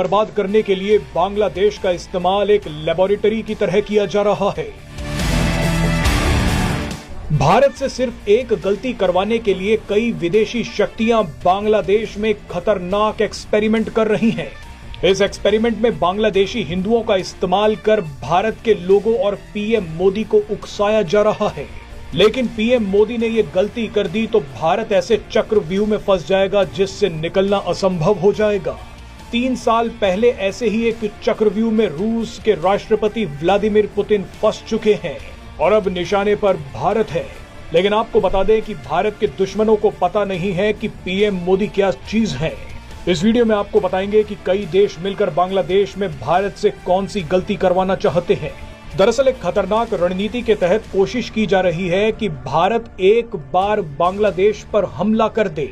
बर्बाद करने के लिए बांग्लादेश का इस्तेमाल एक लेबोरेटरी की तरह किया जा रहा है। भारत से सिर्फ एक गलती करवाने के लिए कई विदेशी शक्तियां बांग्लादेश में खतरनाक एक्सपेरिमेंट कर रही हैं। इस एक्सपेरिमेंट में बांग्लादेशी हिंदुओं का इस्तेमाल कर भारत के लोगों और पीएम मोदी को उकसाया जा रहा है। लेकिन पीएम मोदी ने ये गलती कर दी तो भारत ऐसे चक्रव्यूह में फंस जाएगा जिससे निकलना असंभव हो जाएगा। 3 साल पहले ऐसे ही एक चक्रव्यूह में रूस के राष्ट्रपति व्लादिमीर पुतिन फंस चुके हैं और अब निशाने पर भारत है। लेकिन आपको बता दें कि भारत के दुश्मनों को पता नहीं है कि पीएम मोदी क्या चीज है। इस वीडियो में आपको बताएंगे कि कई देश मिलकर बांग्लादेश में भारत से कौन सी गलती करवाना चाहते हैं। दरअसल एक खतरनाक रणनीति के तहत कोशिश की जा रही है कि भारत एक बार बांग्लादेश पर हमला कर दे।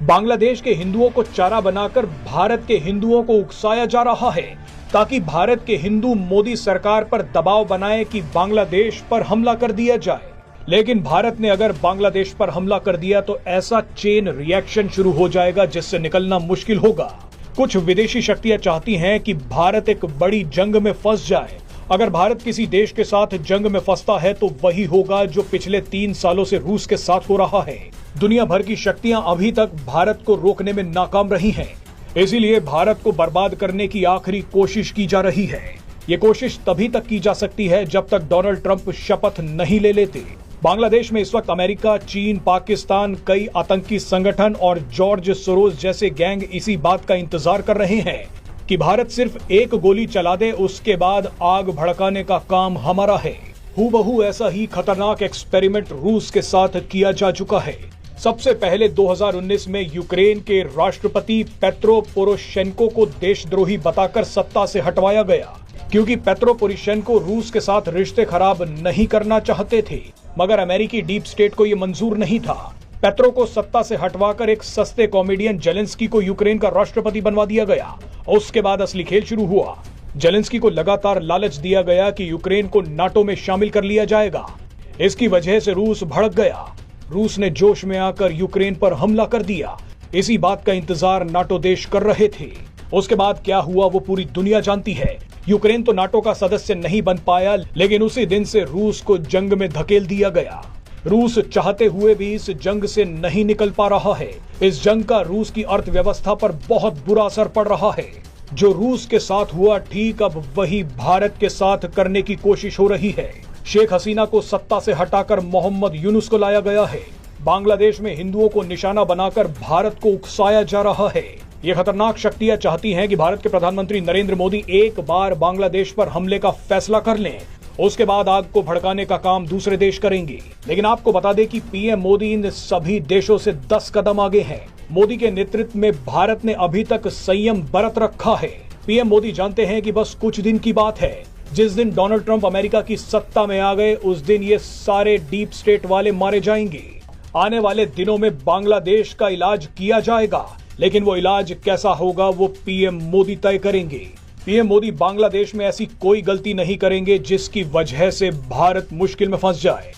बांग्लादेश के हिंदुओं को चारा बनाकर भारत के हिंदुओं को उकसाया जा रहा है ताकि भारत के हिंदू मोदी सरकार पर दबाव बनाए कि बांग्लादेश पर हमला कर दिया जाए। लेकिन भारत ने अगर बांग्लादेश पर हमला कर दिया तो ऐसा चेन रिएक्शन शुरू हो जाएगा जिससे निकलना मुश्किल होगा। कुछ विदेशी शक्तियां चाहती हैं कि भारत एक बड़ी जंग में फंस जाए। अगर भारत किसी देश के साथ जंग में फंसता है तो वही होगा जो पिछले 3 सालों से रूस के साथ हो रहा है। दुनिया भर की शक्तियां अभी तक भारत को रोकने में नाकाम रही हैं। इसीलिए भारत को बर्बाद करने की आखिरी कोशिश की जा रही है। ये कोशिश तभी तक की जा सकती है जब तक डोनाल्ड ट्रंप शपथ नहीं ले लेते। बांग्लादेश में इस वक्त अमेरिका, चीन, पाकिस्तान, कई आतंकी संगठन और जॉर्ज सोरोस जैसे गैंग इसी बात का इंतजार कर रहे हैं कि भारत सिर्फ एक गोली चला दे, उसके बाद आग भड़काने का काम हमारा है। हूबहू ऐसा ही खतरनाक एक्सपेरिमेंट रूस के साथ किया जा चुका है। सबसे पहले 2019 में यूक्रेन के राष्ट्रपति पेट्रो पोरोशेंको को देशद्रोही बताकर सत्ता से हटवाया गया क्योंकि पेट्रो पोरोशेंको रूस के साथ रिश्ते खराब नहीं करना चाहते थे, मगर अमेरिकी डीप स्टेट को यह मंजूर नहीं था। पेट्रो को सत्ता से हटवाकर एक सस्ते कॉमेडियन जेलेंस्की को यूक्रेन का राष्ट्रपति बनवा दिया गया। उसके बाद असली खेल शुरू हुआ। जेलेंस्की को लगातार लालच दिया गया कि यूक्रेन को नाटो में शामिल कर लिया जाएगा। इसकी वजह से रूस भड़क गया। रूस ने जोश में आकर यूक्रेन पर हमला कर दिया। इसी बात का इंतजार नाटो देश कर रहे थे। उसके बाद क्या हुआ वो पूरी दुनिया जानती है। यूक्रेन तो नाटो का सदस्य नहीं बन पाया, लेकिन उसी दिन से रूस को जंग में धकेल दिया गया। रूस चाहते हुए भी इस जंग से नहीं निकल पा रहा है। इस जंग का रूस की अर्थव्यवस्था पर बहुत बुरा असर पड़ रहा है। जो रूस के साथ हुआ ठीक अब वही भारत के साथ करने की कोशिश हो रही है। शेख हसीना को सत्ता से हटाकर मोहम्मद यूनुस को लाया गया है। बांग्लादेश में हिंदुओं को निशाना बनाकर भारत को उकसाया जा रहा है। ये खतरनाक शक्तियां चाहती हैं कि भारत के प्रधानमंत्री नरेंद्र मोदी एक बार बांग्लादेश पर हमले का फैसला कर लें, उसके बाद आग को भड़काने का काम दूसरे देश करेंगे। लेकिन आपको बता दें कि पीएम मोदी इन सभी देशों से 10 कदम आगे हैं। मोदी के नेतृत्व में भारत ने अभी तक संयम बरत रखा है। पीएम मोदी जानते हैं कि बस कुछ दिन की बात है। जिस दिन डोनाल्ड ट्रंप अमेरिका की सत्ता में आ गए उस दिन ये सारे डीप स्टेट वाले मारे जाएंगे। आने वाले दिनों में बांग्लादेश का इलाज किया जाएगा, लेकिन वो इलाज कैसा होगा वो पीएम मोदी तय करेंगे। पीएम मोदी बांग्लादेश में ऐसी कोई गलती नहीं करेंगे जिसकी वजह से भारत मुश्किल में फंस जाए।